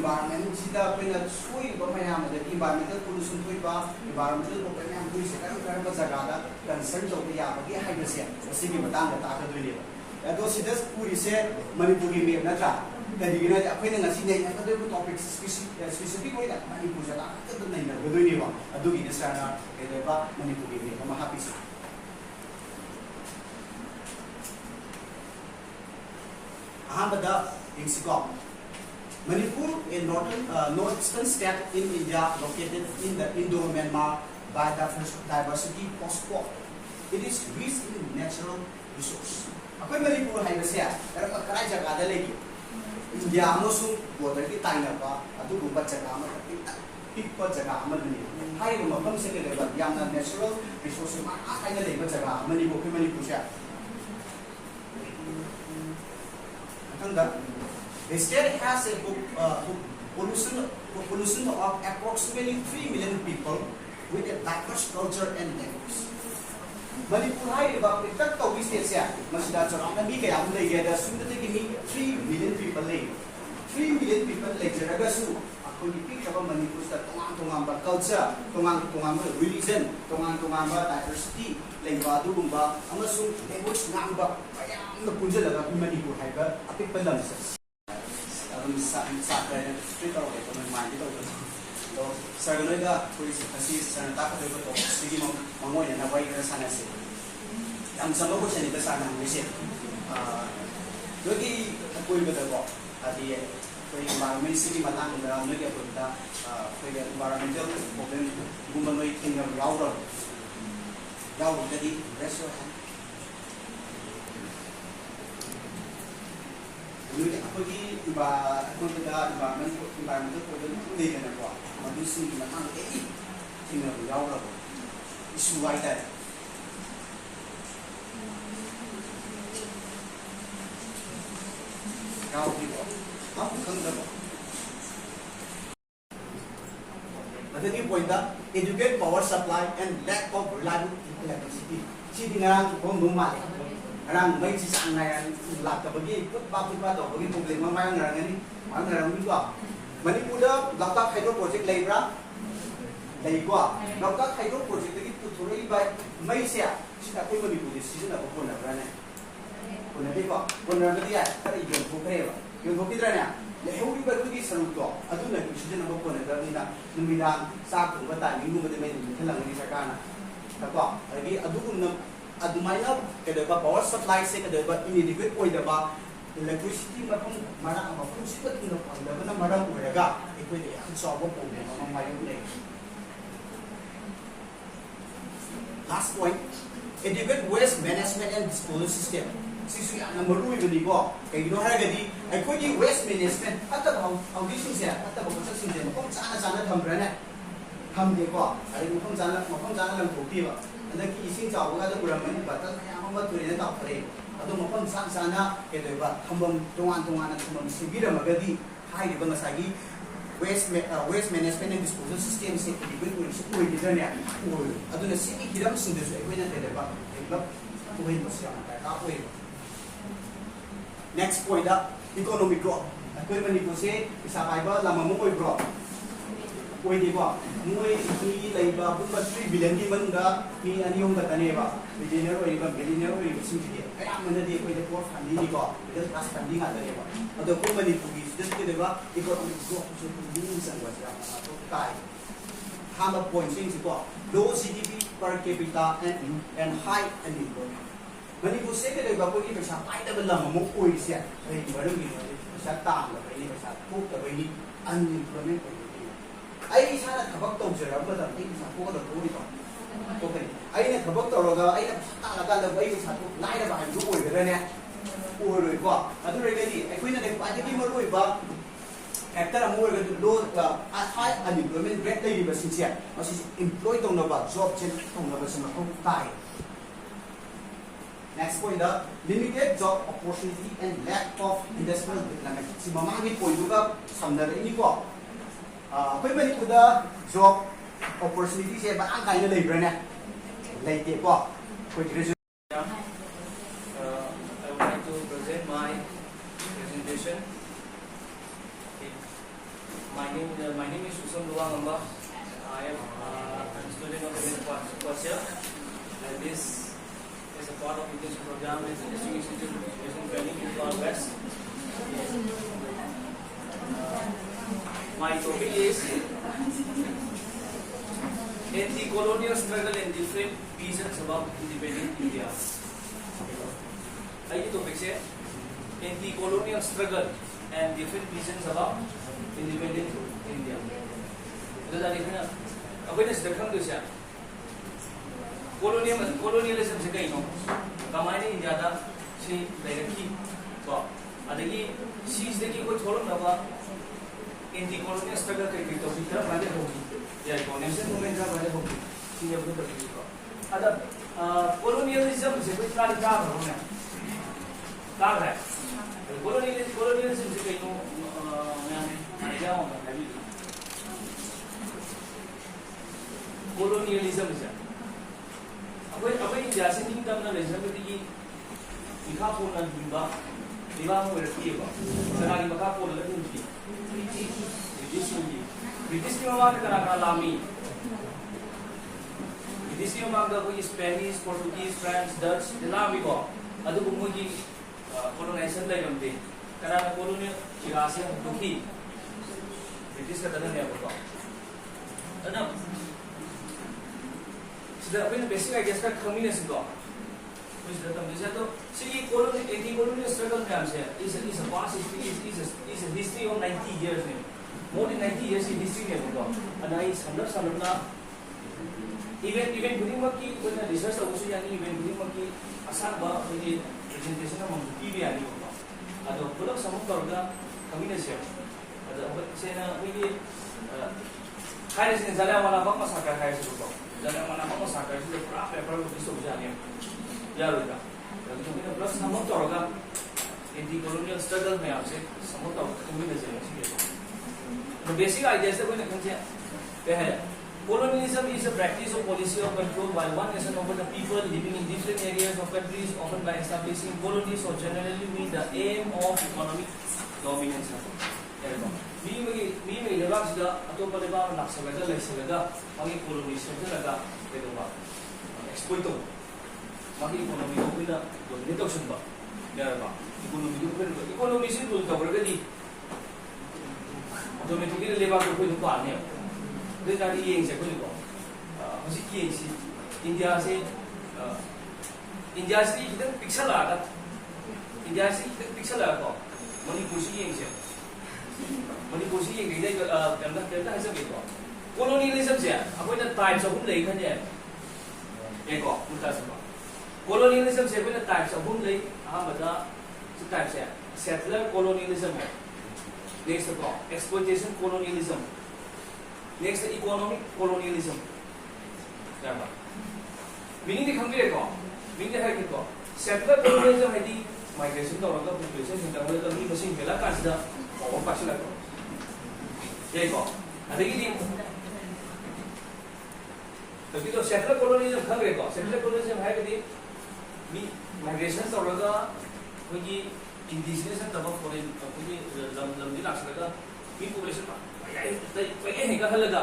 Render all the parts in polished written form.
environment sida pena sui ba mayam da environmental pollution thui ba environmental problem yam thui se kan ba jaga da concern to ya ba gi hai ba se asigi matang da ta ka dui ne ado sida puri se manipuri me na ta da di na apai na ngasi ne ka do topic specific way da manipur ja ta ka da nei na ba dui ne ba ado gi ne sa na ke da ba manipuri me ma happy se ahambada insikop Manipur, a northeastern state in India, located in the Indo-Myanmar biodiversity hotspot. It is rich in natural resources. Akwai Manipur hai base ya, kara karai jaga da legi. India amosu border ki taina ba, adu gumba jaga ma pikpa jaga ma ni. Hai ma mafam se ke ba yamna natural resources ma hai na legi jaga Manipur sha. Atanda the state has a population of approximately 3 million people with a diverse culture and language. Manipur hai ba pitak to state se masida chorang na bi kaya am lai ga su de ki 3 million people lai 3 million people lai jaraga su akoi ki ka Manipur sta tongang ba culture tongang ba religion tongang ba diversity lai ba du gumba amasung language ngang ba ayam na punjala ga Manipur hai ba apik palam se Saturday street or my mind. So I know that police and attack the city Mongolia and away the Sanasi. And some of which I need the San Lucia. Loki going with the walk at the environment city Matang, the Amelia Putta, for the environmental problem, woman waiting of Yauro. Yauro, Daddy, rest your hand. Apagi environmental problem ni kan apa? Manusia ni macam tinggal jauh lah. Isu ada. Kau ni apa kan dah? Ada ni point dah. Educate power supply and lack of reliable electricity. Sini ngarang tu pun rumah. Orang baik sih sangat lak terbagi, bapak do bagi problem mana yang orang itu apa? Manipur lakak hydro project lain gua, lakak hydro project lagi tuturai baik, mai siapa? Siapa pun Manipur di sini nak pun nak berani. Pun ada apa? Pun ada dia, ada ikan bukan apa? Ikan bukan terana. Lepas itu baru di seluruh tu, adu nak sini nak pun ada ni nak numidang satu betul, minggu betul main telang di sana. Apa? Lagi adu pun Adumaya kedua power supply se kedua inadequate oidaba electricity mapun mana mapun sipat kino oidaba na marang oiraga ikoi de ang solve problem among mayu le. Last point, adequate waste management and disposal system. Sisu yang number 2 itu ko kay gino haragadi ikoi di waste management hatta foundation se hatta construction se mapun sana thambrana hamde ko ari mapun sana lang topi ba Lagi ising jauh ada kurang mana batal yang apa tu ini tak boleh. Atau maupun sana kita buat hambung tungan hambung segera magadi hai di bangsa lagi waste management and disposal system se dibuat oleh sekolah kita ni. Atau nasi ini hiram sendiri saya punya kita buat develop tuhin bersama kita apa itu. Next point dah economic growth. Aku ini pun se bisa kaiba lama mukoi growth. ꯑꯣꯏꯗꯦꯀꯣ ꯃꯣꯏ ꯃꯤꯒꯤ ꯂꯩꯕ ꯄꯨꯝꯕ 3 ꯕꯤꯂꯤꯌꯟꯒꯤ ꯃꯅꯨꯡꯗ ꯃꯤ ꯑꯅꯤ ꯑꯍꯨꯝ ꯈꯛꯇꯅꯦꯕ billionaire ꯑꯣꯏꯔꯤꯕ billionaire ꯑꯣꯏꯔꯤꯕꯁꯤꯡꯁꯤꯗꯤ ꯑꯌꯥꯝꯕꯅꯗꯤ ꯑꯩꯈꯣꯏꯗ ꯄꯣꯔ ꯐꯦꯃꯤꯂꯤꯅꯤꯀꯣ ꯃꯤꯗꯜ ꯀ꯭ꯂꯥꯁ ꯐꯦꯃꯤꯂꯤ ꯉꯥꯛꯇꯅꯦꯕ ꯑꯗꯣ ꯑꯩꯈꯣꯏ ꯃꯅꯤꯄꯨꯔꯒꯤꯁꯤꯗꯁꯨ ꯀꯩꯗꯧꯕ ꯏꯀꯣꯅꯣꯃꯤꯛ ꯒ꯭ꯔꯣꯠꯁꯨ ꯃꯤꯅꯤꯡ ꯆꯪꯕꯁꯦ ꯌꯥꯝꯅ ꯃꯊꯧ ꯇꯥꯏ ꯑꯍꯥꯟꯕ ꯄꯣꯏꯟꯠꯁꯤꯡꯁꯤꯀꯣ ꯂꯣ GDP per capita and high unemployment ꯃꯅꯤꯄꯨꯔꯁꯦ ꯀꯩꯗꯧꯕ ꯑꯩꯈꯣꯏꯒꯤ ꯄꯩꯁꯥ ꯄꯥꯏꯗꯕ ꯂꯝ ꯑꯃ ꯑꯣꯏꯔꯤꯁꯦ ꯀꯔꯤ ꯃꯔꯝꯒꯤꯅꯣ ꯄꯩꯁꯥ ꯇꯥꯡꯗꯕꯩꯅꯤ ꯄꯩꯁꯥ ꯊꯣꯛꯇꯕꯩꯅꯤ ꯑꯟꯏꯝꯄ꯭ꯂꯣꯏꯃꯦꯟ ꯑꯣꯏꯕꯒꯤꯅꯤ ꯑꯩ ꯏꯁꯥꯅ ꯊꯕꯛ ꯇꯧꯖꯔꯕ ꯃꯇꯝꯗ ꯑꯩ ꯄꯩꯁꯥ ꯊꯣꯛꯀꯗꯕ ꯊꯣꯛꯏꯀꯣ ꯊꯣꯛꯀꯅꯤ ꯑꯩꯅ ꯊꯕꯛ ꯇꯧꯔꯒ ꯑꯩꯅ ꯄꯩꯁꯥ ꯇꯥꯜꯂꯀꯥꯟꯗ ꯑꯩ ꯄꯩꯁꯥ ꯂꯥꯏꯔꯕ ꯍꯥꯏꯕꯗꯨ ꯑꯣꯏꯒꯗ꯭ꯔꯅꯦ ꯑꯣꯏꯔꯣꯏꯀꯣ ꯑꯗꯨ ꯑꯣꯏꯔꯒꯗꯤ ꯑꯩꯈꯣꯏꯅ ꯈ꯭ꯋꯥꯏꯗꯒꯤ ꯃꯔꯨꯑꯣꯏꯕ ꯐꯦꯛꯇꯔ ꯑꯃ ꯑꯣꯏꯔꯒꯗꯤ ꯂꯣ ꯍꯥꯏ ꯑꯟꯏꯝꯄ꯭ꯂꯣꯏꯃꯦꯟ ꯔꯦꯠ ꯂꯩꯔꯤꯕꯁꯤꯡꯁꯦ ꯃꯁꯤꯁꯦ ꯏꯝꯄ꯭ꯂꯣꯏ ꯇꯧꯅꯕ ꯖꯣꯕ ꯖꯦꯅꯔꯦꯠ ꯇꯧꯅꯕꯁꯦ ꯃꯊꯧ ꯇꯥꯏ. Next point, the limited job opportunity and lack of industrial development. Si mamagi point duga samdar ini ko. Koi mani kuda job opportunity se ba ang kaina leibra ne. Leite ko. Koi graduate. I would like to present my presentation. My name is Susam Luangamba. I am a student of the first year. And this is a part of the internship program is the District Institute of Education Training in Imphal West. My topic is anti-colonial struggle and different visions about independent India. This topic is anti-colonial struggle and different visions about independent India. This is colonialism se kai no kamai ni India da si directly so adagi seas de ki ko thoron na ba anti colonial struggle kai ki to bita bale hogi ya colonialism movement ka bale hogi si ye bulu ki ko ada colonialism se koi ka ho na ka hai colonialism se kai no na idea ho na colonialism se अभी India से नहीं तब ना laser में दिखी इखा phone ना दिखा दिवांग में रखी है बा सनारी मका फोन लगी उनकी ब्रिटिश की मांग करा करा लामी ब्रिटिश की मांग का कोई स्पेनिश पोर्तुगीज फ्रेंच डच लामी को अदु बुमु की colonization ले गमते करा ना colonial इरासे दुखी ब्रिटिश का तरह नहीं होगा है ना the basic ideas का communism को which the term is that see anti-colonial struggle comes here is a past history is a history of 90 years more than 90 years in history में होगा and I समझना even during की कोई ना research उसे यानी even during की आसान बात ये presentation में मौजूद भी आनी होगा अतो पुलक समूह करोगा communism अतो से ना ये खाने से ज़्यादा वाला बात मसाला खाए से होगा dan mana apa sakar itu berapa level itu bisa jadi ya lupa dan kemudian plus sama orang anti colonial struggle में आपसे समझता हूँ तुम्हें नजर आएगी the basic ideas है कोई नहीं क्या पहले colonialism is a practice of policy of control by one nation over the people living in different areas of countries often by establishing colonies or generally with the aim of economic dominance मी में लेबाक सिदा अतोपा लेबाक नाक्सलगा लेसलगा मागी colony सेंटरगा बेदोबा exploit तो मागी economy को बिना dominate तोसनबा यारबा इकोनॉमी को बिना इकोनॉमी से रूल कबरगदी ऑटोमेटिकली लेबाक को कोई पाने दे जारी ये से कोई को हसी की से इंडिया से इधर पिक्चर आगा इंडिया से इधर पिक्चर आगा मणिपुर से ये से मणिपुर से ये गई कहता है सब एक colonialism से अकोई ना types of हम लेखन है एक उल्टा सब colonialism से अकोई ना types of हम ले हाँ बता जो types है settler colonialism है next को exploitation colonialism next economic colonialism क्या बात meaning दिखाऊं भी देखो meaning है कि को settler colonialism है दी migration का मतलब population हिंसा वाले तो नहीं मशीन मिला कांसिदा और पास लगा ये को अदेगी तभी तो सेटलर colonialism खा गए को सेटलर colonialism है कि मी माइग्रेशन तो लगा कोई इंडिजिनस तब फॉरेन कोई लंबी लास्ट लगा मी पॉपुलेशन ꯄꯩꯒꯩ ꯍꯦꯟꯒꯠꯍꯜꯂꯒ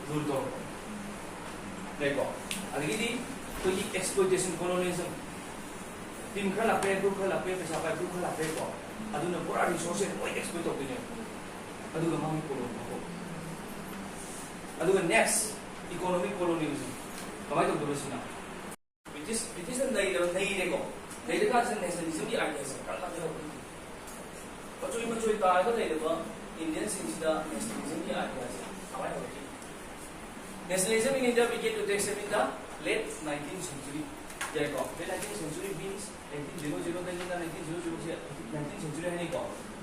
ꯔꯨꯜ ꯇꯧꯔꯛꯄ ꯂꯩꯀꯣ ꯑꯗꯒꯤꯗꯤ ꯑꯩꯈꯣꯏꯒꯤ ꯑꯦꯛꯁꯄ꯭ꯂꯣꯏꯇꯦꯁꯟ ꯀꯣꯂꯣꯅꯤꯌꯦꯂꯤꯖꯝ ꯇꯤꯝ ꯈꯔ ꯂꯥꯛꯄꯦ ꯒ꯭ꯔꯨꯞ ꯈꯔ ꯂꯥꯛꯄꯦ ꯄꯩꯁꯥ ꯄꯥꯏ ꯒ꯭ꯔꯨꯞ ꯈꯔ ꯂꯥꯛꯄꯦꯀꯣ ꯑꯗꯨꯅ ꯄꯨꯔꯥ ꯔꯤꯁꯣꯔꯁꯁꯦ ꯂꯣꯏ ꯑꯦꯛꯁꯄ꯭ꯂꯣꯏꯠ ꯇꯧꯗꯣꯏꯅꯦꯕ ꯑꯗꯨꯒ ꯃꯥꯒꯤ ꯀꯣꯂꯣꯅꯤ ꯍꯧꯔꯛꯄ ꯑꯗꯨꯒ ꯅꯦꯛꯁ ꯏꯀꯣꯅꯣꯃꯤꯛ ꯀꯣꯂꯣꯅꯤꯌꯦꯂꯤꯖꯝ ꯀꯃꯥꯏꯅ ꯇꯧꯗꯣꯏꯅꯣ ꯁꯤꯅ ꯕ꯭ꯔꯤꯇꯤꯁꯅ ꯅꯩꯔꯦꯀꯣ ꯅꯩꯔꯀꯥꯟꯁꯤꯗ ꯅꯦꯁꯅꯦꯂꯤꯖꯝꯒꯤ ꯑꯥꯏꯗꯤꯌꯥꯁꯦ ꯀꯟꯅ ꯍꯧꯔꯛꯄ ꯃꯆꯣꯏ ꯇꯥꯔꯒ ꯂꯩꯔꯕ ꯏꯟꯗꯤꯌꯟꯁꯤꯡꯁꯤꯗ ꯅꯦꯁꯅꯦꯂꯤꯖꯝꯒꯤ ꯑꯥꯏꯗꯤꯌꯥꯁꯦ ꯀꯃꯥꯏꯅ ꯍꯧꯔꯛꯈꯤ Nationalism in India began to take shape in the late 19th century. Late 19th century means 1800 1900 19th century है नहीं को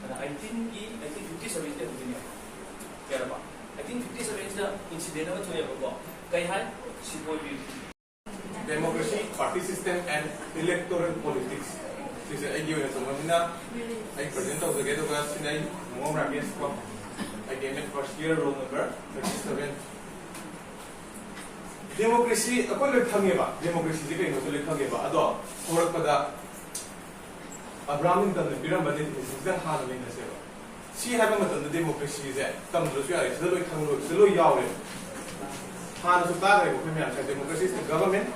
1857 के होते हैं क्या रहा 1857 का इंसिडेंट में चुने को कहीं है sepoy Democracy, party system, and electoral politics. This is a unit of Mamina. I present of the ghetto class in a more against from I came in first year roll number 37. Democracy, a color Tangeva, democracy, the kind of the Tangeva, Ado, or Pada Abraham the pyramid is the hand in the cell. See, having the democracy is that comes to the Yawe. Han of the democracy is the government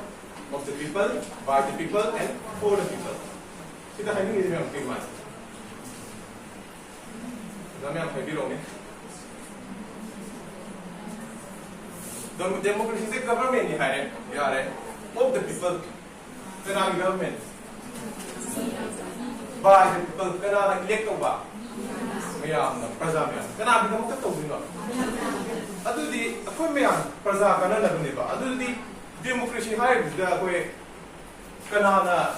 of the people, by the people, and for the people. See, the hiding is a big man. The democracy is the government of the people. The government. By the people, can I elect over? President. Can I become the Tobino? Adu the Akumian, Prazakana, Adu the democracy hides the way Kanana,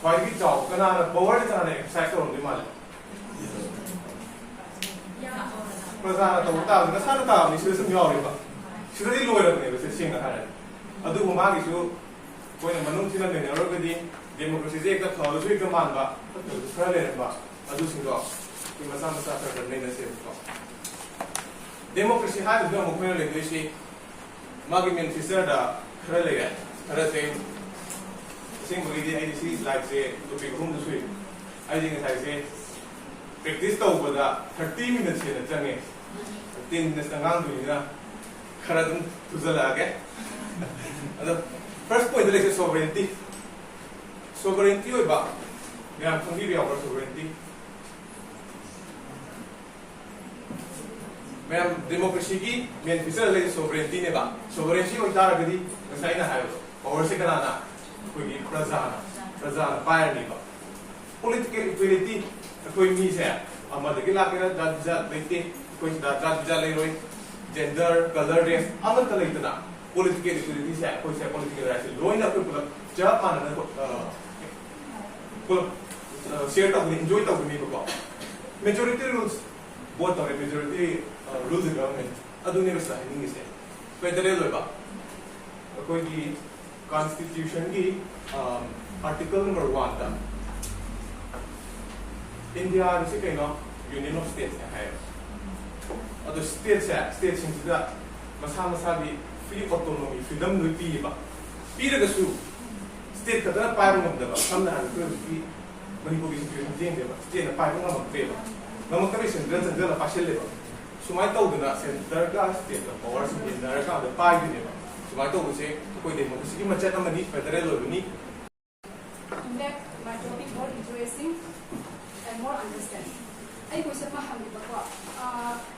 quite talk, Kanana, power is an exact on the money. President, the Santa is a Yoriba. She really lowered me with a single hand. Adu Magi, when a Manutina and already democracy is a close with the Manga, the Australian Adu Singo. Democracy has no more English. Magic Fisher, Relegate, Hurricane, simply the IDC like say to be home to sweep. I think as I say, practice over the 30 minutes in the journey. 15 minutes around to Karadun to the Lage. The first point is sovereignty. Sovereignty about we are familiar with sovereignty. Democracy की main feature है sovereignty ने बा sovereignty को इतारा करी वैसा ना है और से कराना कोई प्रजा पायर नहीं बा political equality कोई मीज़ है अमर के लाके ना जात लेते कोई जात ले रोई gender color race अमर का लेते ना political equality से कोई से political rights रोई ना कोई मतलब जब माना ना को share तक enjoy तक नहीं बा majority rules vote और majority rules the government. Aduni was signing is federal law. According to Constitution, Article number 1, India is a kind of union of states. Other states into that Masamasabi free autonomy, freedom to be. Peter the Sioux state that the pyramid of the sometimes will be when you go into stay in a pyramid of favor. No commission does a partial level. So my told the center state of powers in America, the 5 union. So my told say, put them on the city much money, federal unique. To make my topic more interesting and more understanding. I was a Mahamud.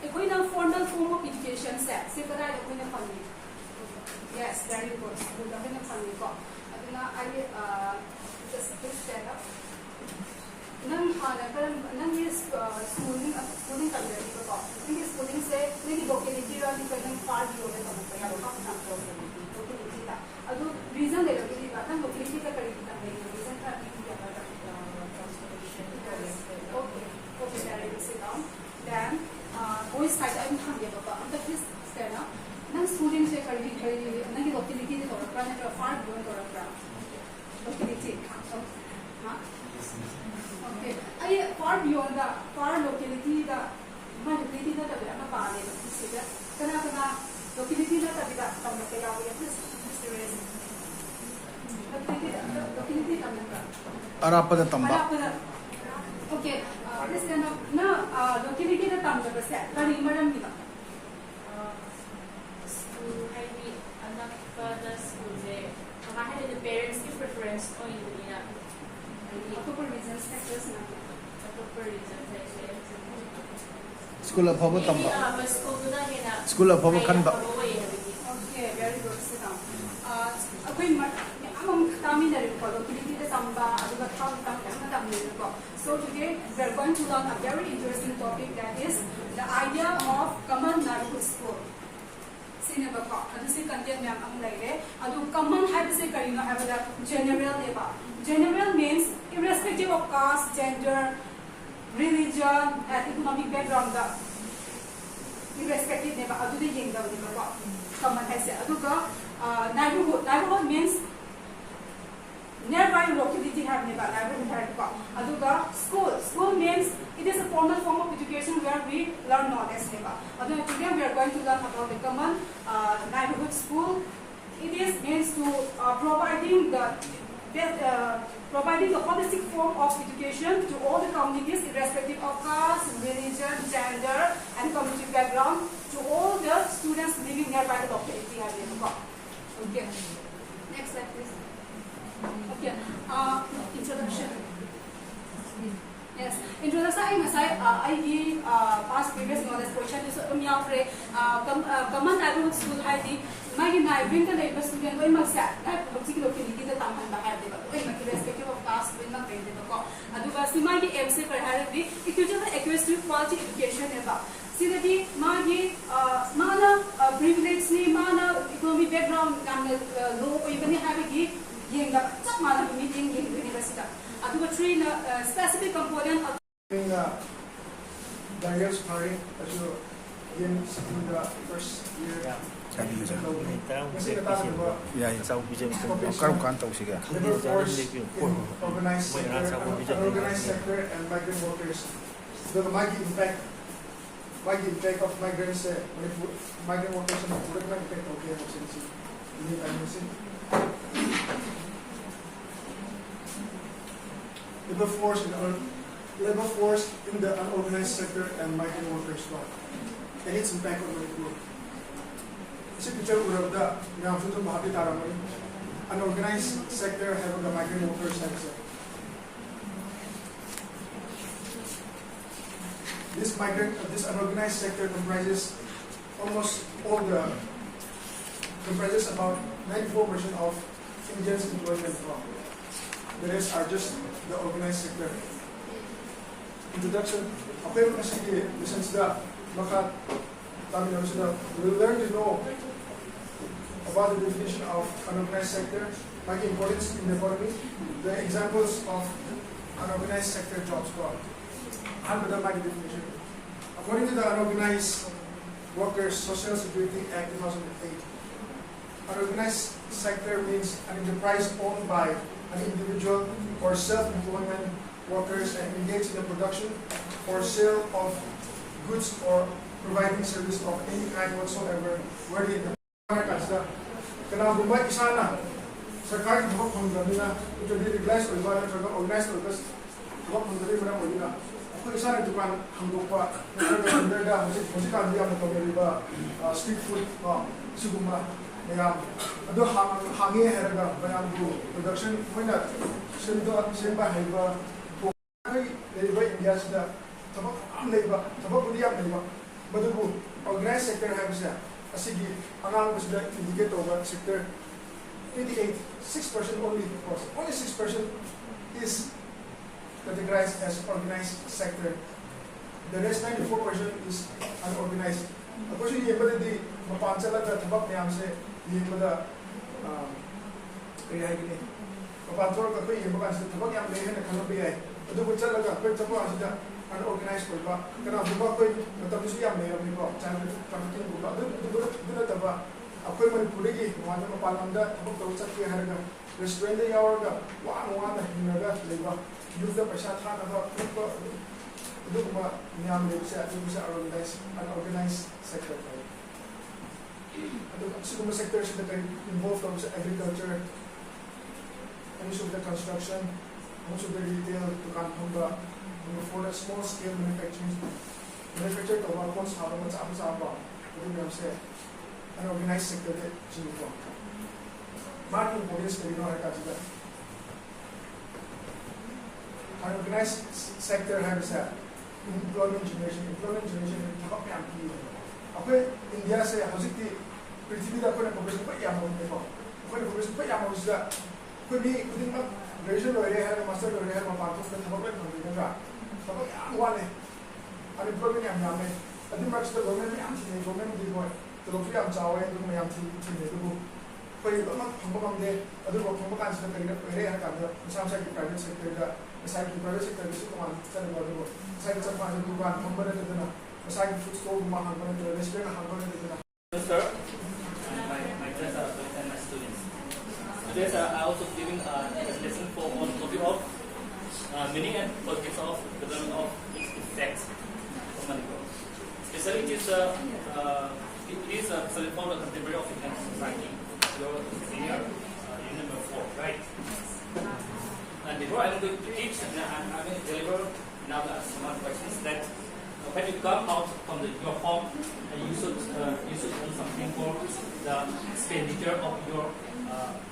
If we know formal form of education set, separate the winner funding. Yes, very good. The winner funding. I just stand up. Nang schooling community ko. Hindi schooling se hindi locality ra ni kanyang far view na kaya locality ta. Ado reason de locality ba nang locality ka kari kita reason ka hindi ka transportation. Okay, there you sit down. Then boys side I'm hangye ba. Ang this stand up. Nang schooling se kari nang locality ni ko ra na far view ko ra. Locality. Ha? Okay. I far beyond the far locality the locality that we are not consider. Kana locality that we are from the Kaya this locality Arapada Tamba. Okay. this kind of locality the tam the set kari maram kita school highly anak pada school je kahit the parents give preference o hindi na multiple reasons factors na proper reasons School of Hobo Tamba. School of Hobo Kanba. Okay, very good. Sit down. Ako'y among kami na rin po, locality the tamba, aduga tawag tamba. So today we are going to learn a very interesting topic, that is the idea of common neighborhood school. Sino ba po? Ano si content niya ang laire? Adu common hai se karino hai bada general eba. General means irrespective of caste, gender, religion, and economic background da. Irrespective neba adu de yeng da neba po. Common hai se adu ka neighborhood. Neighborhood means nearby locality have neba neighborhood hai po. Adu ka school. School means it is a formal form of education where we learn knowledge neba. Adu today we are going to learn about the common neighborhood school. It is means to providing the holistic form of education to all the communities, irrespective of caste, religion, gender, and community background, to all the students living nearby the locality. Okay. Next slide, please. Okay. Introduction. Yes. Introduction ay masay past previous knowledge question is common neighborhood school hai di magi neighboring ka neighbor student ko magsa na bukti locality da tamhan ba hai deba ko irrespective of caste will not pay deba ko aduga si magi MC par hai di equitable equitable quality education eba sidati magi mana privilege ni mana economic background kam low ko ibani hai gi yenga chak mana meeting university aduga three specific component of barriers hiring as you in the first year. Yeah, it's our vision. Karam kanta usiga. Labor force in organized sector and migrant workers. The impact of migrants, migrant workers and the impact of labor force in the unorganized sector and migrant workers and its impact on the group. This picture of the unorganized sector have the migrant workers sector. This unorganized sector comprises about 94% of Indians employment. The rest are just the organized sector. Introduction. Okay, we will learn to know about the definition of unorganized sector, like importance in the economy, the examples of unorganized sector jobs. Definition. According to the Unorganized Workers Social Security Act 2008, unorganized sector means an enterprise owned by an individual or self-employment workers and engaged in the production or sale of goods or providing service of any kind whatsoever, where the enterprise street food production organized sector indicate over sector 6% only, of course. Only 6% is categorized as organized sector. The rest 94% is unorganized. Of course, you have the mapansala tabak niya se yimada kaya gini. Mapansala ka yung mapansala tabak yang lehe na kanobi ay. Ado ko chala ka pero tapo asida unorganized ko ba? Kana buba ko matapos yang lehe ni ko. Channel pamatin ko ba? Ado taba. Ako'y manipuligi, mga mapalamda, tabak daw sa kaya haraga. Restaurant na yawarga, waan na hinaga, diba? Youth na pasyat hana ba? Ito kuma niyam din siya, ito sa unorganized sector. Ito kuma sector siya na involved sa agriculture, most of the construction, most of the retail, tukang hamba, for the small scale manufacture to our cost how much up an organized sector marketing police to an organized sector has employment generation okay India say hosiki prithvi da kone population pa yam hote ko kone population pa yam hote da ko ni kudin ma graduation loi re ha master loi re ha ma pa ko thak le thang ga thak yam wale unemployment yam yam me adi ma sta government yam chi government di ko to lo yam chawe du ma yam chi ne du ko yi ma phang ba de adu ko phang ba kan sa ka re ha ka da sam sa ki private sector da sa ki private sector bi ko man sa ne do sa ki sa pa du ban phang ba de da Masagi food store, restaurant, Sir, my friends are and my students. Today, sir, I also giving a lesson on topic of meaning and politics of development of its effects of money growth. Especially, it is for the contemporary of Indian society. Your senior, unit number 4, right? And before I'm going to teach, I'm going to deliver now some questions that. When you come out from your home, you should do something for the expenditure of your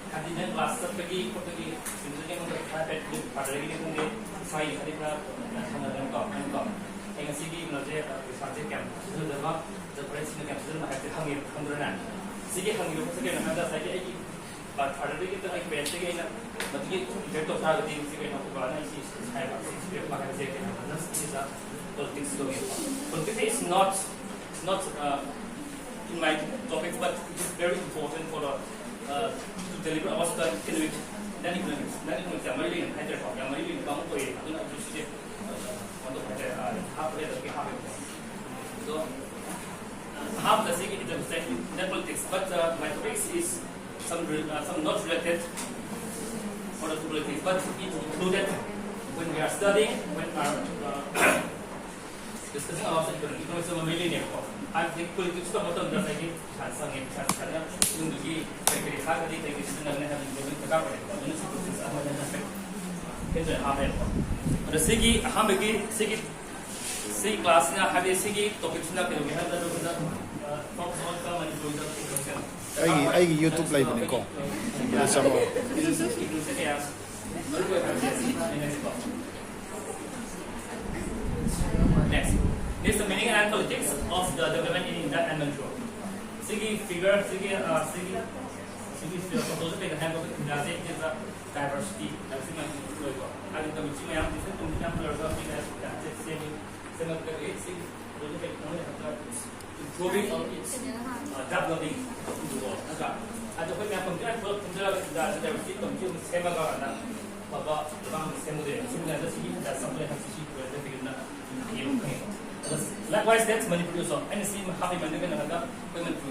candidate class. Seperti sebenarnya untuk private pada lagi ni mungkin saya tadi pernah mengangkat yang segi melalui research camp. Itu adalah the president camp itu nak hangir hangguran. Segi hangir itu sekian ada saya lagi. Pada lagi kita lagi best lagi nak, tapi kita tak ada di segi nak bukan ini saya segi makan segi nak segi politics going on. Politics is not in my topic, but it is very important for the to deliver about the economics. Dan economics yang mari yang ada yang mari kamu tu itu nak justru untuk ada half the half. So half the thing is the politics, but my topic is some not related for the politics, but it included when we are studying when our discussing about economics of a millennium. I think politics to bottom does any transang transang undugi very hard to take this and have been covered. It's a hard but the sigi hamagi sigi class na have a sigi topics na pero we have the focus on come and do the ai YouTube live ni ko sa mo Next, this is the meaning and politics of the development in India and Manchur. Sigi figure, sigi proposal in the hand of India is a diversity. That's in my logo. I think the Michi Mayam is a contemporary of the same improving on its developing in the world. At the point of the diversity consumes Semagarana, Baba, the Bang Semude, similar to the that something has to see to the likewise, that's money producer. And see happy management and other women to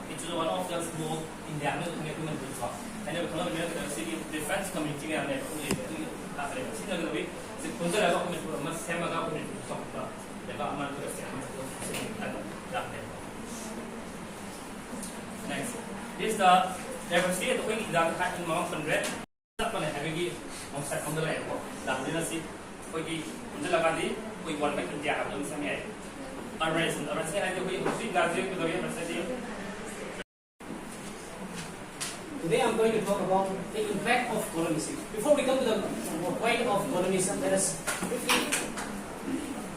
it's one of the small Indian women producer. And the Colonial city defense community and the the Concurrent government must have a government to talk about the government to the next. This is the diversity of the wing that had in Mount Conrad. Having on the level. That dynasty. Pergi untuk lagi, pergi buat macam dia ada misalnya, arrange ada pergi mesti gaji kita yang bersedia. Today I'm going to talk about the impact of colonialism. Before we come to the point of colonialism, let us quickly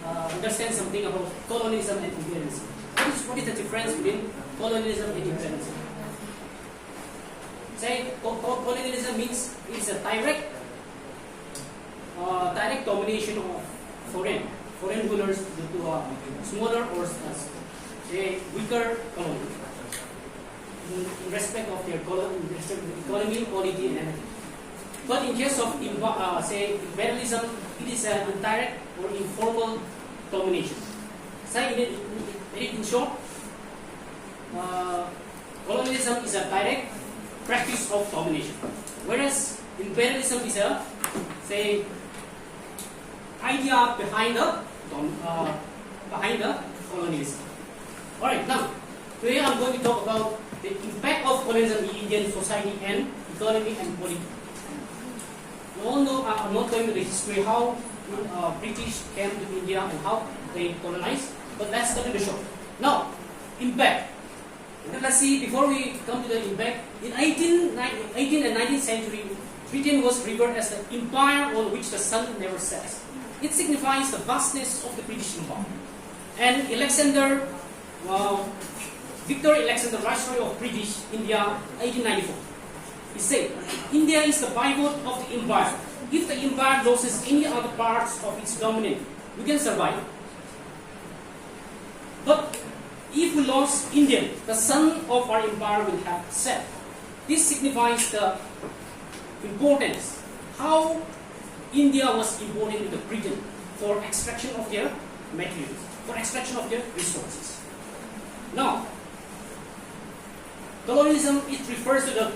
understand something about colonialism and imperialism. What is the difference between colonialism and imperialism? Say colonialism means it's a direct domination of foreign rulers to a smaller or say weaker colony in respect of their economy, quality, and everything. But in case of say imperialism, it is an indirect or informal domination. Say in short, colonialism is a direct practice of domination, whereas imperialism is a say idea behind the colonialism. All right, now today I'm going to talk about the impact of colonialism in Indian society and economy and politics. all know, are not going to the history how British came to India and how they colonized, but let's come to the show. Now, impact. Let's see, before we come to the impact, in 18th and 19th century, Britain was revered as the empire on which the sun never sets. It signifies the vastness of the British Empire. And Victor Alexander, Viceroy of British India, 1894. He said, India is the pivot of the empire. If the empire loses any other parts of its dominance, we can survive. But if we lose India, the sun of our empire will have set. This signifies the importance, how India was important into Britain for extraction of their materials, for extraction of their resources. Now, colonialism, it refers to the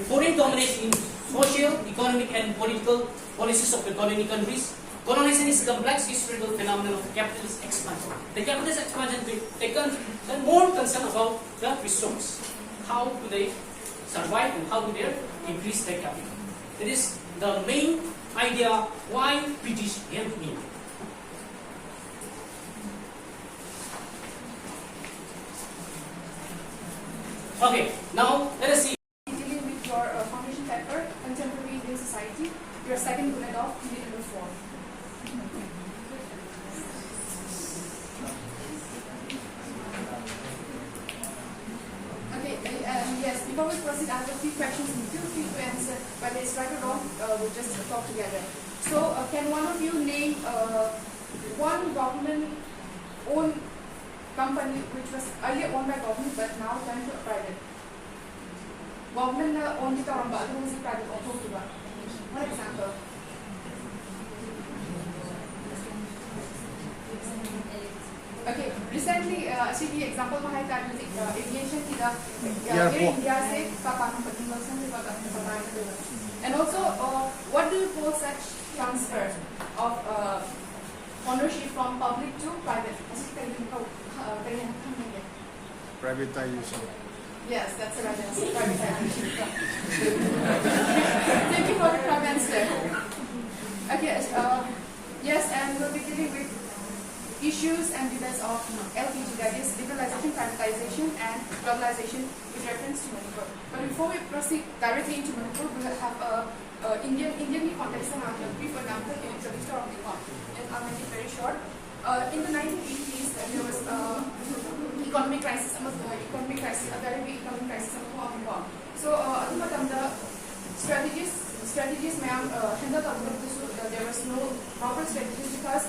foreign domination in social, economic, and political policies of the colony countries. Colonization is a complex historical phenomenon of capitalist expansion. The capitalist expansion, they're more concerned about the resource. How do they survive and how do they increase their capital? That is the main idea why British came to India. Okay, now let us see. Dealing with your foundation paper, Contemporary Indian Society, your second bullet of unit number 4. Okay, yes, before we proceed, I have a few questions and feel free to answer, whether it's right or wrong, we'll just talk together. So, can one of you name one government-owned company which was earlier owned by government but now turned to a private? Government owned the private auto. For example. Okay, recently, actually, example में है that aviation की Air India से कापान and also, what do you call such transfer of ownership from public to private? Privatization. Yes, that's the right answer. Privatization. Thank you for the correct answer. Okay, yes, and we'll be dealing with issues and debates of LPG, that is liberalization, privatization, and globalization with reference to Manipur. But before we proceed directly into Manipur, we will have Indian context and I'll brief example in the history of the economy. And I'll make it very short. In the 1980s, there was economic crisis, a very big economic crisis of Hong Kong. So, the strategies ma'am, there was no proper strategies because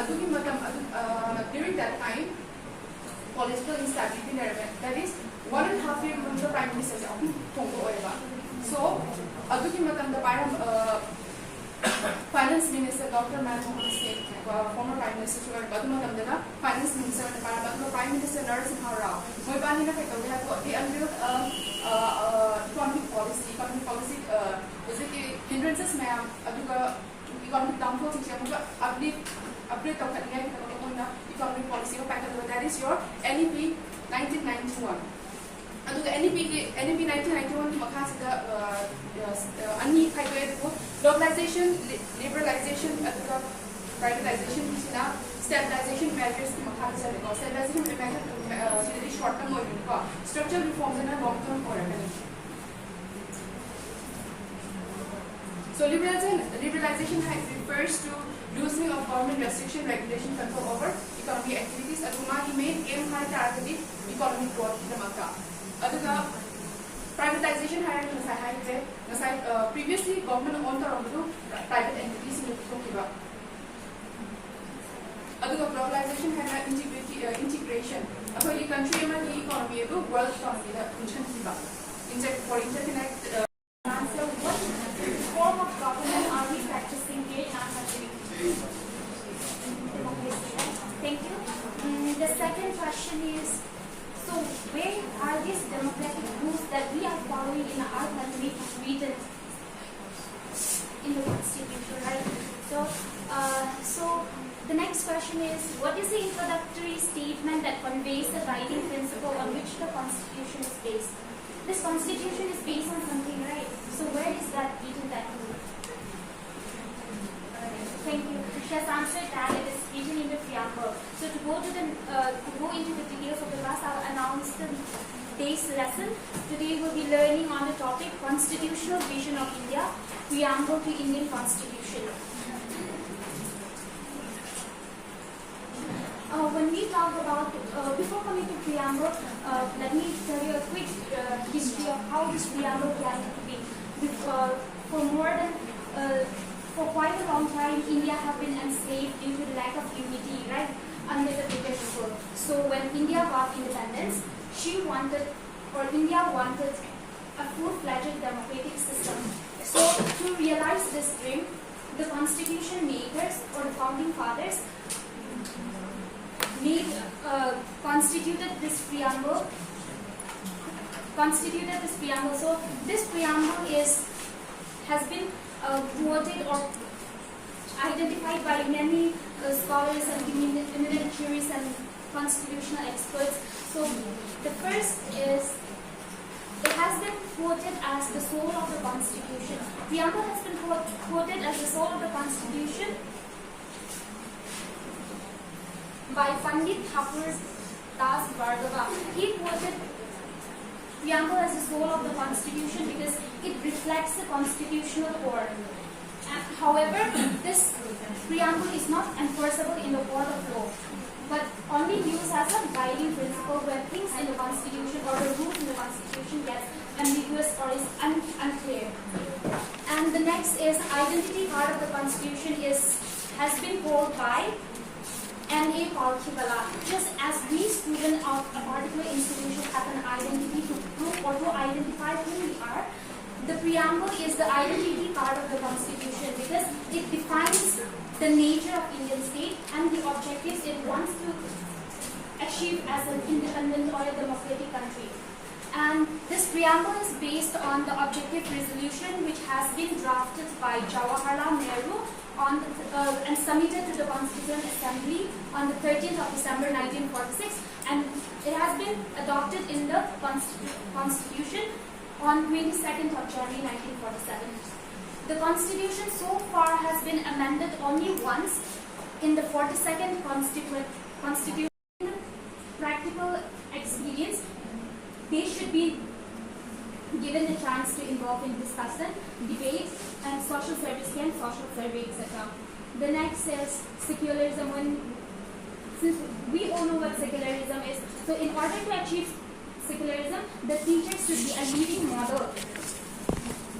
during that time, political instability, that is 1.5 year the Prime Minister. So, the Finance Minister Dr. Manmohan Singh, former Prime Minister, Finance Minister and Prime Minister Narasimha Rao, they unveiled economic policy, hindrances ma'am, economic downfall, upgrade of economic policy, that is your NEP 1991. And the NEP 1991 globalization, liberalization, privatization, stabilization measures, stabilization measures short term or structural reforms and long term or so liberalization refers to loosening of government restriction, regulation, control over economic activities. Aduma main aim high targeted economic growth in the Maka. Aduga privatization high previously government owned the private entities in the Tokiba. Aduga globalization had integration. About the country and the economy, world economy, for interconnect. So what form of government are we practicing here? Thank you. The second question is, so where are these democratic rules that we are following in our country written in the constitution, right? So the next question is, what is the introductory statement that conveys the guiding principle on which the constitution is based? This constitution is based on something, right? So where is that written that rule? Thank you. She has answered that. It is written in the preamble. So to go into the details of the class, I'll announce the day's lesson. Today we'll be learning on the topic Constitutional Vision of India, Preamble to Indian Constitution. When we talk about, before coming to preamble, let me tell you a quick history of how this preamble came to be. For quite a long time, India have been enslaved due to the lack of unity, right, under the British rule. So when India got independence, India wanted a full-fledged democratic system. So to realize this dream, the constitution makers or the founding fathers constituted this preamble. So this preamble has been quoted or identified by many scholars and eminent and constitutional experts. So the first is, it has been quoted as the soul of the Constitution. Preamble has been quoted as the soul of the Constitution by Pandit Thakur Das Bhargava. He quoted preamble as the soul of the Constitution because it reflects the constitutional core. However, this preamble is not enforceable in the court of law, but only used as a guiding principle when things in the Constitution or the rules in the Constitution gets ambiguous or is unclear. And the next is identity part of the Constitution has been called by M.Ed. Just as we students of a particular institution have an identity to prove or to identify who we are, the preamble is the identity part of the Constitution because it defines the nature of Indian state and the objectives it wants to achieve as an independent or a democratic country. And this preamble is based on the objective resolution which has been drafted by Jawaharlal Nehru and submitted to the Constituent Assembly on the 13th of December 1946, and it has been adopted in the Constitution on 22nd of January 1947. The Constitution so far has been amended only once in the 42nd Constitution. Practical experience, they should be given a chance to involve in discussion, debate, and social service camp, social survey, etc. The next is secularism. Since we all know what secularism is, so in order to achieve secularism, the teachers should be a leading model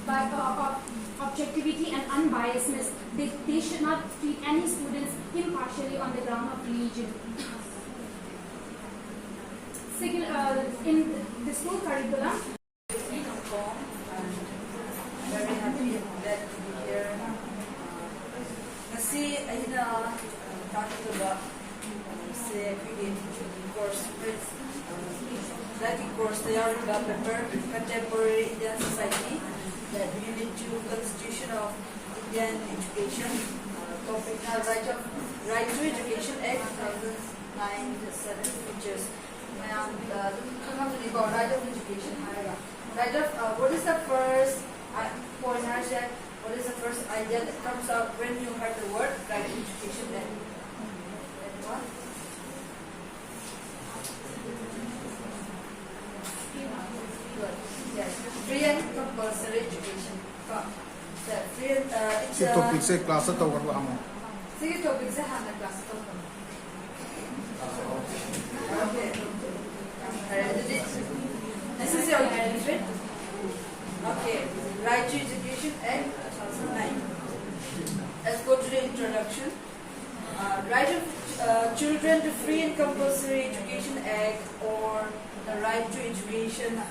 of objectivity and unbiasedness. They should not treat any students impartially on the ground of religion. In the school curriculum, very happy that to be here. Kasi ayna talking about say course with that course they are about contemporary Indian society, that Unit 2 Constitution of Indian Education, topic now Right to Education Act 2009-7, which is right of education. Right of what is the first point? What is the first idea that comes out when you heard the word right to education? Then what? Good. Yes. Free and compulsory education. Free and it's Si topic se class to kan ba mo? Sige topic se hana class to. Okay. This is your benefit. Okay. Right to Education Act 2009. Let's go to the introduction. Right of Children to Free and Compulsory Education Act, or the Right to Education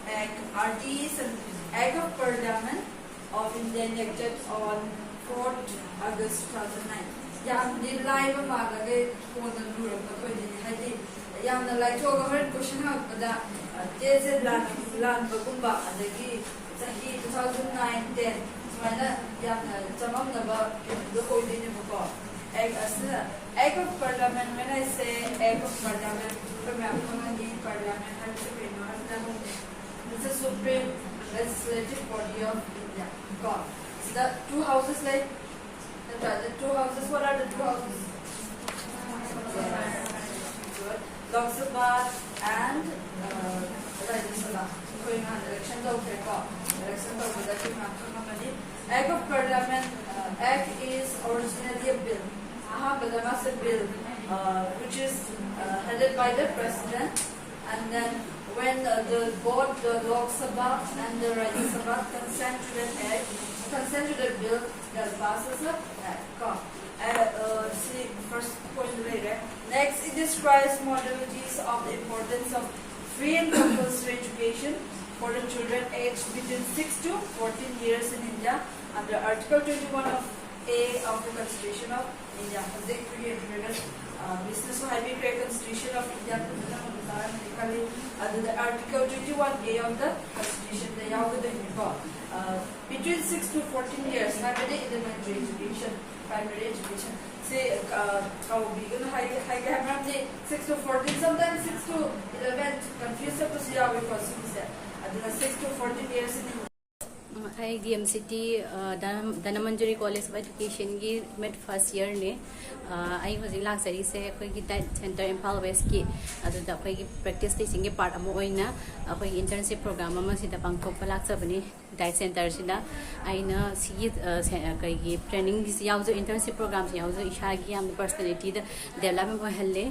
Act, RT's an Act of Parliament of India enacted on 4th August 2009. Yam di live magage ko na lura ko din hadi yam na like to government question out pada jese lan bagumba adagi sahi 2009 10 sumana yam na jamam na ba do ko din ko Act of Parliament. When I say Act of Parliament, Parliament has this is Supreme Legislative Body of India. God. So the two houses like the The two houses. What are the two houses? Good. Lok Sabha and Rajya Sabha. Going on election Act of Parliament. Act is originally a bill. A bill which is headed by the President, and then when both the Lok Sabha and the Rajya Sabha consent to the bill, that passes the act. See first point later. Next, it describes modalities of the importance of free and compulsory education for the children aged between 6 to 14 years in India under Article 21 of A of the Constitution of India. They created Business Highway Constitution of India. Under the Article 21A of the Constitution, they are between 6 to 14 years, primary elementary education, primary education. Say, 6 to 14, sometimes 6 to 11, confused up to see how because he said, 6 to 14 years in India. I DMCT Danamanjari College of Education की made first year ने आई हजिक लाक्सरी से अखोई diet centre Imphal waste की अदुदा अखोई practice teaching के part Amo ओइना अखोई internship programme अमा सिदा पांगथोक लाक्सबनी डाइट सेंटर सिदा आइना सी कई ट्रेनिंग यावजो इंटर्नशिप प्रोग्राम से यावजो इशागी याम पर्सनालिटी द डेवलपमेंट ओहल्ले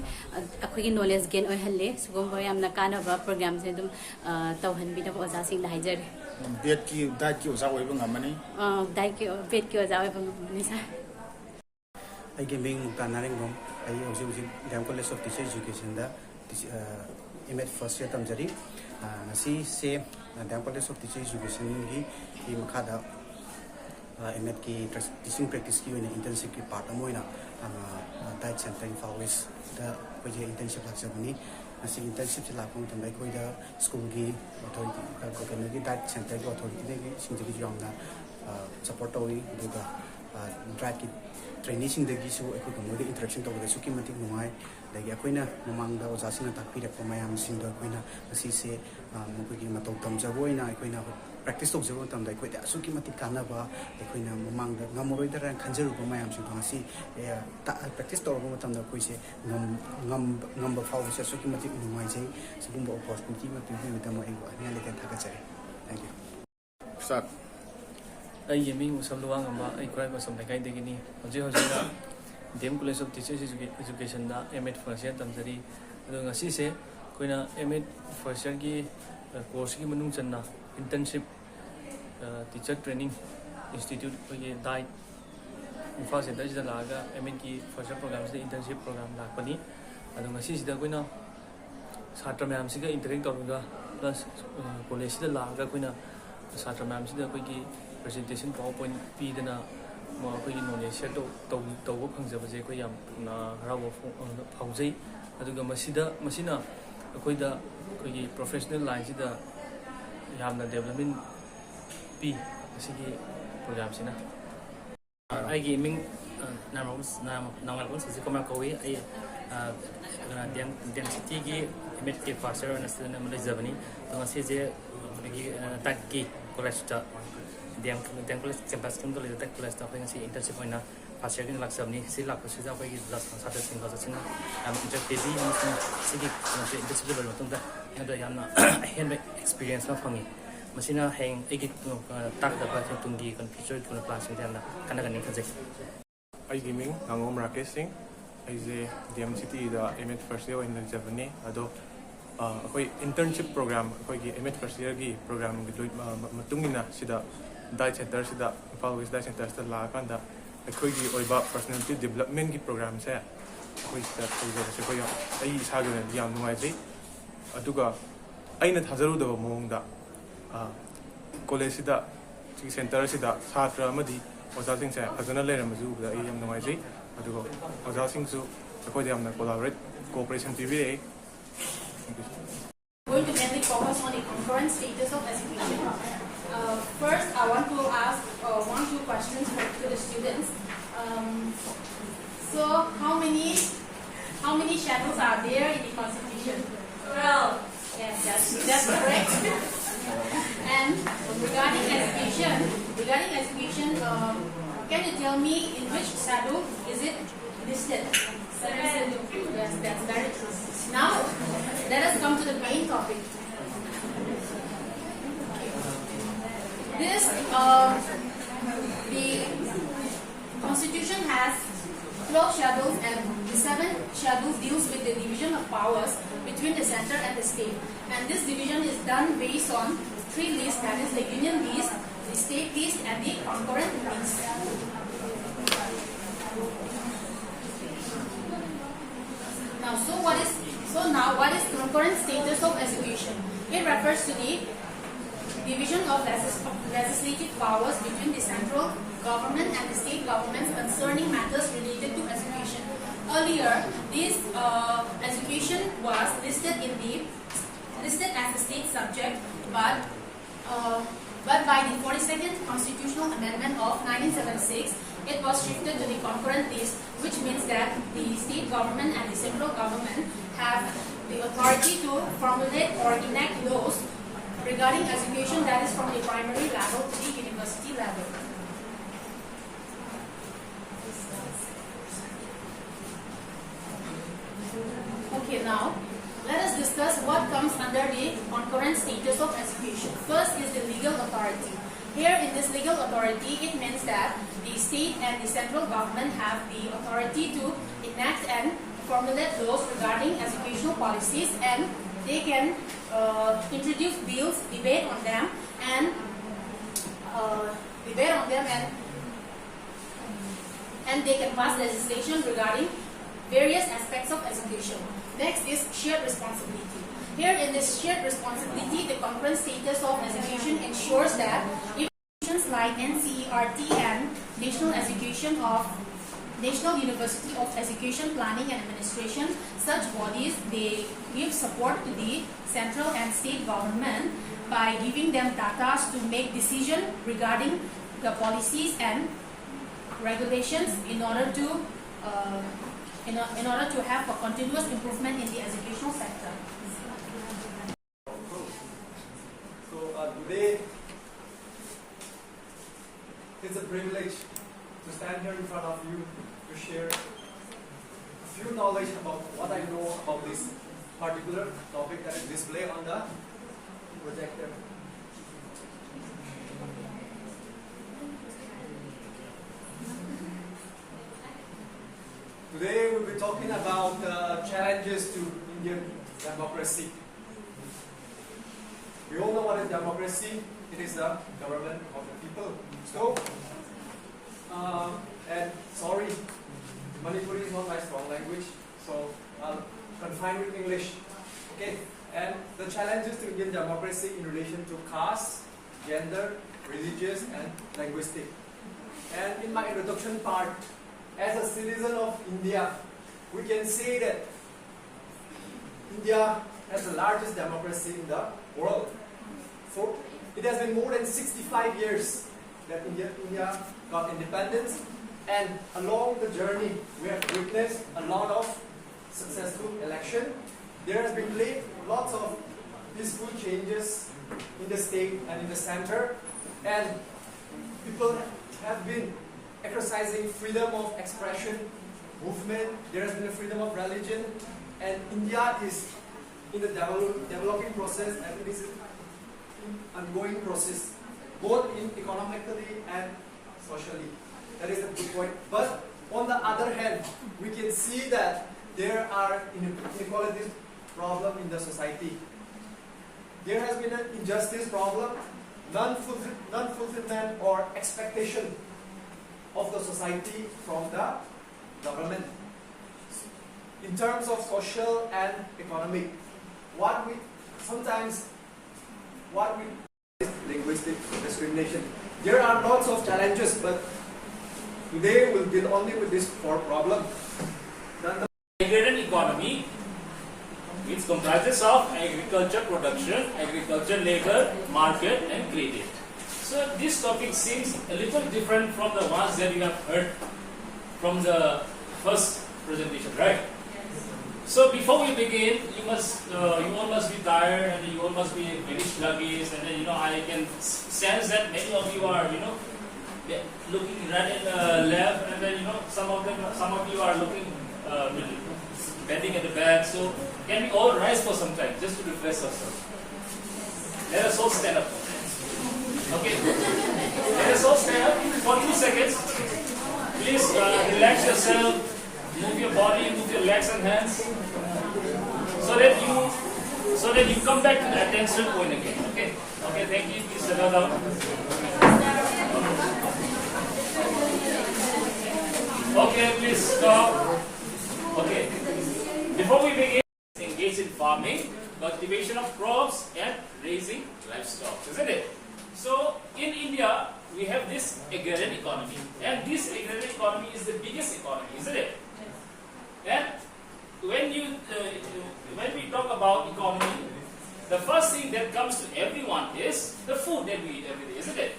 अखोई नॉलेज गेन ओहल्ले सुगम यामना कानबा प्रोग्राम से दुम तौहनबिना ओजा सिंग लाइजर बेट की डाइट की ओजा ओइबो ngамani डाइट की बेट की ओजा ओइबो ngамani सा I give me Tanaringom. I also the College of Teacher Education. M.Ed first year tamjari. Nasi say the College of Teacher Education ki makada M.Ed ki teaching practice ki na internship ki part amoina diet center Imphal West the koji internship laksabani. Nasi internship se lakong tamai koi da school ki authority ko kana ki diet center ki authority ki singji jongna support tawi duga drive ki training dagi su ekoi ko interaction to da su ki matik nuai dagi akoina mamang da oja sina takpi rek mayam sin da akoina asi se mo ki matok tam jagoina akoina practice to jago tam da ekoi da su ki matik kana ba akoina mamang da ngamoroi da ran khanjaru ko mayam su to asi practice to ro tam da koi se ngam ba fau se su ki matik nuai je su bum opportunity ma tu mi tam ai wa ne le kan thaka chare. Thank you. start I am being some long about I cry for some like I dig in Joseph Dem College of Teachers Education, M.Ed first year, Tamsari, Assise, Quina M.Ed first year, course Manunchana, internship, teacher training institute, died. In first, there's the Laga, M.Ed first year programs, the internship program, Lapani, and Assis the Quina Satra Mamsiga, interact plus College the Laga Quina Satra Mamsiga, presentation PowerPoint pidana ꯑꯩꯈꯣꯏꯒꯤ knowledge share ꯇꯧꯕ ꯐꯪꯖꯕꯁꯦ ꯑꯩꯈꯣꯏ ꯌꯥꯝ ꯍꯔꯥꯎꯕ ꯐꯥꯎꯖꯩ ꯑꯗꯨꯒ ꯃꯁꯤꯅ ꯑꯩꯈꯣꯏꯗ ꯑꯩꯈꯣꯏꯒꯤ professional line ꯁꯤꯗ ꯌꯥꯝꯅ development ꯄꯤ ꯑꯁꯤꯒꯤ ꯄ꯭ꯔꯣꯒ꯭ꯔꯥꯝꯁꯤꯅ ꯑꯩꯒꯤ ꯃꯤꯡ ꯅꯥꯃꯔꯕꯨꯟ ꯁꯖꯤꯀꯨꯃꯥꯔ ꯀꯧꯏ ꯑꯩ ꯗꯦꯝ ꯁꯤꯇꯤꯒꯤ M.Ed ꯀꯤ ꯐꯥꯔꯁ ꯏꯌꯔ ꯑꯣꯏꯅ ꯁ꯭ꯇꯨꯗꯦꯟ ꯑꯃ ꯂꯩꯖꯕꯅꯤ ꯑꯗꯣ ꯉꯁꯤꯁꯦ ꯑꯩꯈꯣꯏꯒꯤ ꯇꯥꯛꯀꯤ ꯀꯣꯂꯦꯖꯇ Dem College campus kum college tech college ta phai si internship hoina first year kin laksabni si laksu ja phai sata singa ja singa am interactive am sigi internship level matung da ada yamna hand experience ma phangi masina heng egi tak da ba tungi kan future kun class in da kana kan khajai ai gaming ngom Rakesh Singh ai je DMCT da M.Ed first year in Germany ado akoi internship program akoi gi M.Ed first year gi program gi matungina sida diet center sida Imphal West diet center sta la kanda akoi gi oiba personality development gi program se akoi sta tawjaba se koy ai isagena yam nuai jai aduga aina thajaru da mong da college sida center sida satra amadi oja sing se ajana leram ju da ai yam nuai jai aduga oja sing su akoi da yamna collaborate cooperation tv Going to mainly focus on the concurrent stages of education. First, I want to ask one, two questions to the students. So, how many shadows are there in the Constitution? 12. Yes, that's correct. And regarding education, can you tell me in which schedule is it listed? Yes, that's very true. Now, let us come to the main topic. This, the Constitution has 12 schedules, and the 7 schedules deals with the division of powers between the center and the state. And this division is done based on 3 lists, that is the union list, the state list, and the concurrent list. Now, what is concurrent status of execution? It refers to the division of legislative powers between the central government and the state governments concerning matters related to execution. Earlier, this execution was listed as a state subject, but by the 42nd Constitutional Amendment of 1976, it was shifted to the concurrent list, which means that the state government and the central government have the authority to formulate or enact laws regarding education, that is from the primary level to the university level. Okay, now let us discuss what comes under the concurrent status of education. First is the legal authority. Here in this legal authority, it means that the state and the central government have the authority to enact and formulate laws regarding educational policies, and they can introduce bills, debate on them, and they can pass legislation regarding various aspects of education. Next is shared responsibility. Here in this shared responsibility, the concurrent status of education ensures that institutions like NCERT and National University of Education Planning and Administration, such bodies, they give support to the central and state government by giving them data to make decisions regarding the policies and regulations in order to have a continuous improvement in the educational sector. So today, it's a privilege to stand here in front of you to share a few knowledge about what I know about this particular topic that is displayed on the projector. Today we'll be talking about challenges to Indian democracy. We all know what is democracy. It is the government of the people. So, and sorry, Manipuri is not my strong language, so I'll confine with English. Okay, and the challenges to Indian democracy in relation to caste, gender, religious, and linguistic. And in my introduction part, as a citizen of India, we can say that India has the largest democracy in the world. So it has been more than 65 years that India got independence, and along the journey we have witnessed a lot of successful election. There has been lots of peaceful changes in the state and in the center, and people have been exercising freedom of expression, movement. There has been a freedom of religion, and India is in the developing process, and it is an ongoing process, both in economically and socially. That is a good point. But on the other hand, we can see that there are inequalities problem in the society. There has been an injustice problem, non-fulfillment or expectation of the society from the government. In terms of social and economic, linguistic discrimination. There are lots of challenges, but today we'll deal only with this core problem. Agrarian economy, which comprises of agriculture production, agriculture labor, market, and credit. So this topic seems a little different from the ones that you have heard from the first presentation, right? So before we begin, you all must be tired, and you all must be very sluggish, and then I can sense that many of you are looking right at left, and then some of you are looking bending at the back. So can we all rise for some time just to refresh ourselves? Let us all stand up. Okay. Let us all stand up for 2 seconds. Please relax yourself, move your body, move your legs and hands, so that you come back to the attention point again. Okay. Okay. Thank you. Please settle down. Okay. Please stop. Okay. Before we begin, engage in farming, cultivation of crops, and raising livestock, isn't it? So in India, we have this agrarian economy, and this agrarian economy is the biggest economy, isn't it? And when we talk about economy, the first thing that comes to everyone is the food that we eat every day, isn't it?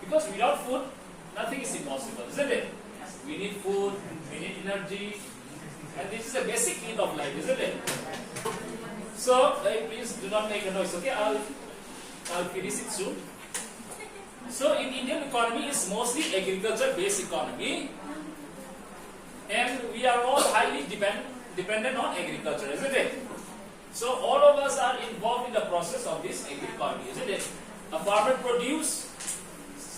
Because without food, nothing is impossible, isn't it? We need food, we need energy, and this is a basic need of life, isn't it? So please do not make a noise, okay? I'll finish it soon. So in Indian economy is mostly agriculture-based economy, and we are all highly dependent on agriculture, isn't it? So all of us are involved in the process of this agri-economy, isn't it? A farmer produce,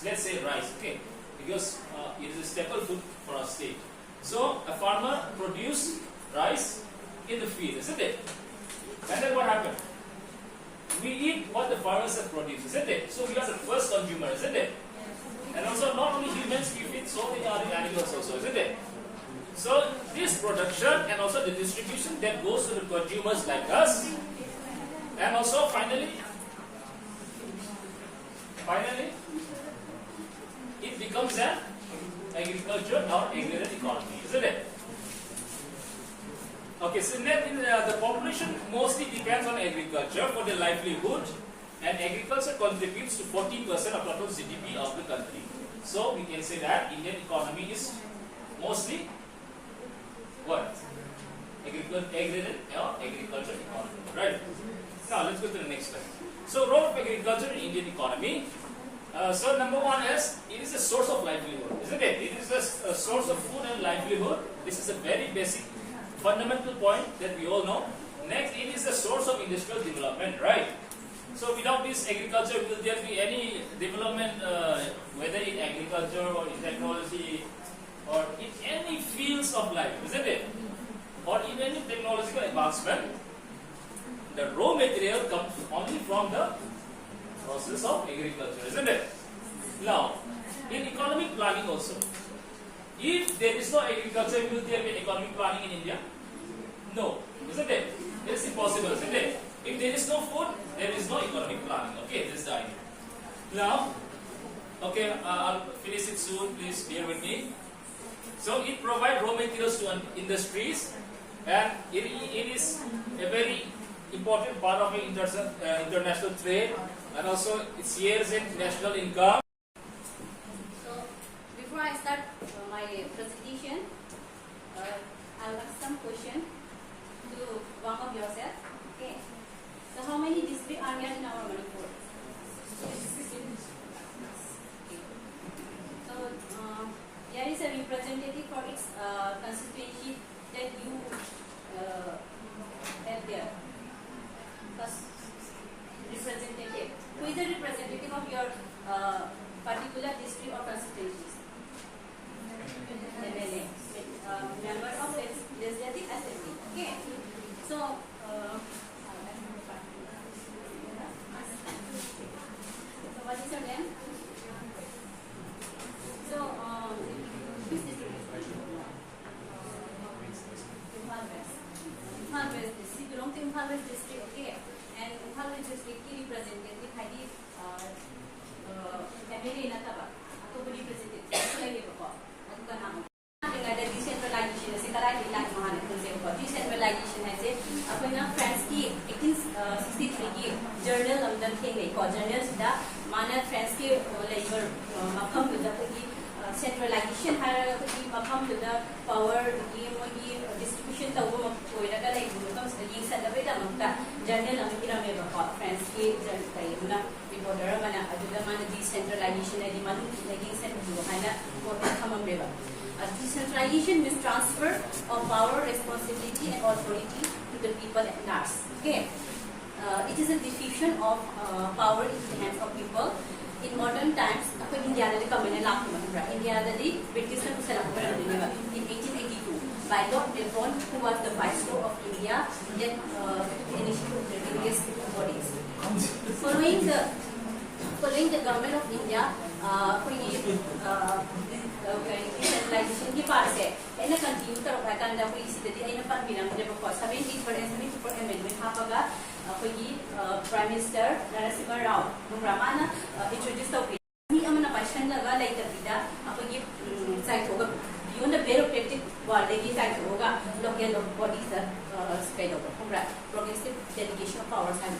let's say rice, okay, because it is a staple food for our state. So a farmer produce rice in the field, isn't it? And then what happened? We eat what the farmers have produced, isn't it? So we are the first consumer, isn't it? And also not only humans, we feed so many other animals also, isn't it? So this production and also the distribution that goes to the consumers like us, and also finally it becomes an agriculture or agrarian economy, isn't it? Okay, so the population mostly depends on agriculture for their livelihood, and agriculture contributes to 40% of total GDP of the country. So we can say that Indian economy is mostly what? Agrarian or agriculture economy, right? Now let's go to the next slide. So role of agriculture in Indian economy. So number one is, it is a source of livelihood, isn't it? It is a source of food and livelihood. This is a very basic fundamental point that we all know. Next, it is a source of industrial development, right? So without this agriculture, will there be any development, whether in agriculture or in technology or in any fields of life, isn't it? Or in any technological advancement? The raw material comes only from the process of agriculture, isn't it? Now, in economic planning also, if there is no agriculture, will there be economic planning in India? No, isn't it? It is impossible, isn't it? If there is no food, there is no economic planning. Okay, this is the idea. Now, okay, I'll finish it soon. Please bear with me. So it provides raw materials to industries, and it is a very important part of international trade, and also it shares in national income. So before I start my presentation, I'll ask some question to one of yourself. Okay. So how many districts are there in our Manipur? So there is a representative for its constituency that you have there. First representative. Who is the representative of your particular district or constituencies? MLA. Member of legislative assembly. Okay. So what is your name? So which district? Imphal West. Imphal West district. Belong to Imphal West district. Okay. And Imphal West district ki representative hadi MLA na taba. Ato representative. Ito lagi ko. Ato ka na. Dengan ada decentralization, sekarang ilah mana konsep ko. Decentralization है जे अपना France की 1863 की journal London के नहीं को journal सिदा माना France के लेबर मकाम जुदा की centralization है की मकाम जुदा power की मोगी distribution तब वो कोई रगा नहीं बुलकम सिदा ये सब दबे दा मक्ता journal ang irameba ko friends ki kay una reporter mana aduda mana decentralization na di manu naging central kana ko kamambeba. Decentralization means transfer of power, responsibility, and authority to the people at large. Okay, it is a diffusion of power into the hands of people. In modern times, India India British in 1882 by Lord Milton, who was the Viceroy of India, then initiated the various bodies. Following the government of India, decentralization की पार से ऐना continue करो प्रकार ना कोई इसी तरह ऐना पर बिना मुझे बकवास 70% amendment हापगा कोई प्राइम मिनिस्टर नरसिम्हा राव मुंब्रामाना इंट्रोड्यूस तो भी अमना पाशन लगा लाइक तबिदा कोई साइट होगा beyond the bureaucratic world की साइट होगा local bodies स्केल होगा Mumbra progressive delegation of powers हैं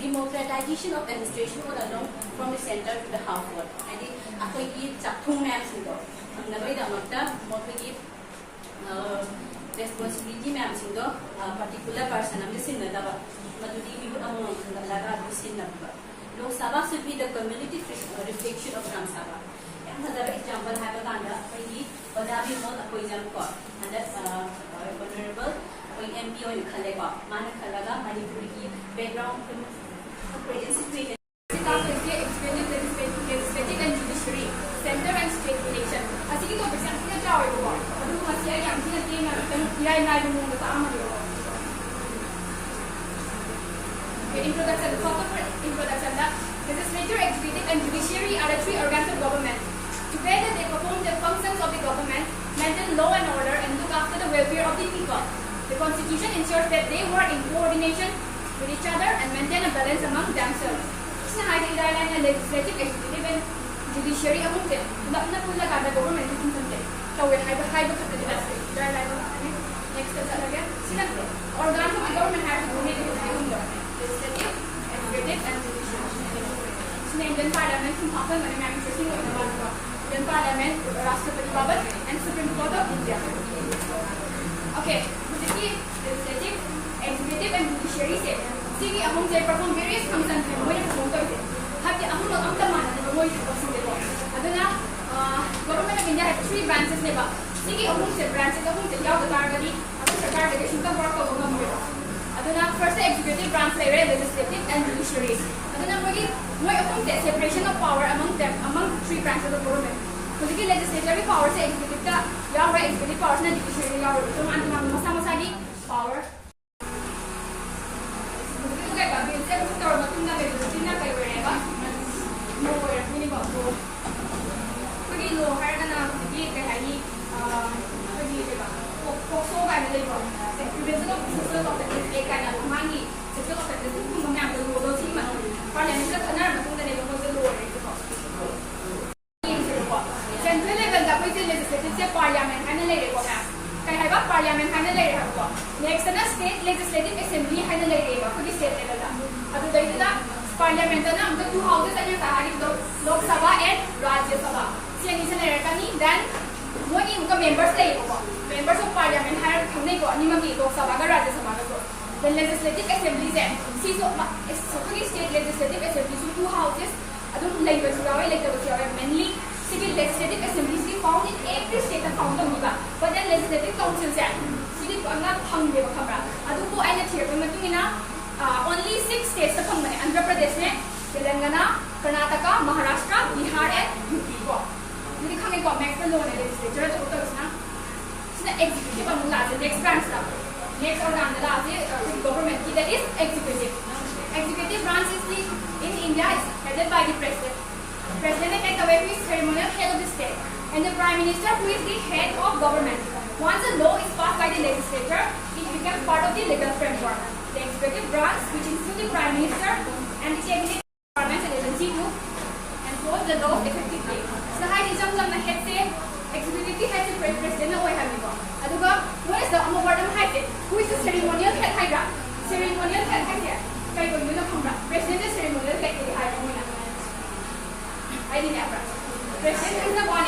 democratization of administration all along from the center to the household. And the Chakung maps in the responsibility maps in the particular person of the Sinada, Madudi, Lok Sabha should be the community reflection of Ram Sabha. Another example, Habaganda, Odabi Mol Apoizam Court, and that's vulnerable. MP or Kaleba, Manakalaga, Manipuri, background, present situation. Legislative and judiciary, center and state election. As you go, present the tower. Introduction. Legislature, executive, and judiciary are the three organs of government. Together, they perform the functions of the government, maintain law and order, and look after the welfare of the people. The Constitution ensures that they work in coordination with each other and maintain a balance among themselves. This is the legislative, executive, and judiciary among them. Not the government. So we have a high book of the next again. Organs of the government have to donate to the government. Legislative, executive, and judiciary. Indian Parliament from Hong Kong and manufacturing of the Indian Parliament, Rashtrapati Bhavan, and Supreme Court of India. Okay. Legislative, executive, and judiciary say, see, among they perform various functions and way of control. Have the among the man and the way of control. Government of India has three branches. See, among the branches of the Yaga Gargadi, after the congregation of work of first, the executive branch, legislative, and judiciary. The separation of power among them, among three branches of government. So, the legislative powers, executive, executive powers, and judiciary power. Central level legislative parliament parliament next state legislative assembly state level parliament the two houses Lok Sabha and Rajya Sabha then members of parliament Lok Sabha and Rajya Sabha the legislative assembly state legislative assembly two houses mainly civil legislative assemblies found in every state and found but then legislative councils only 6 states Andhra Pradesh, Telangana, Karnataka, Maharashtra, Bihar, and UP. Next the legislature the executive next branch next organ government that is executive. Executive branch in India is headed by the president. President is ceremonial head of the state, and the prime minister who is the head of government. Once a law is passed by the legislature, it becomes part of the legal framework. The executive branch, which includes the prime minister and the executive department and agency to enforce the law effectively. So, high example of the head say executive head is president or what is the who is the ceremonial head? Ceremonial head president is ceremonial head. I didn't have president is the one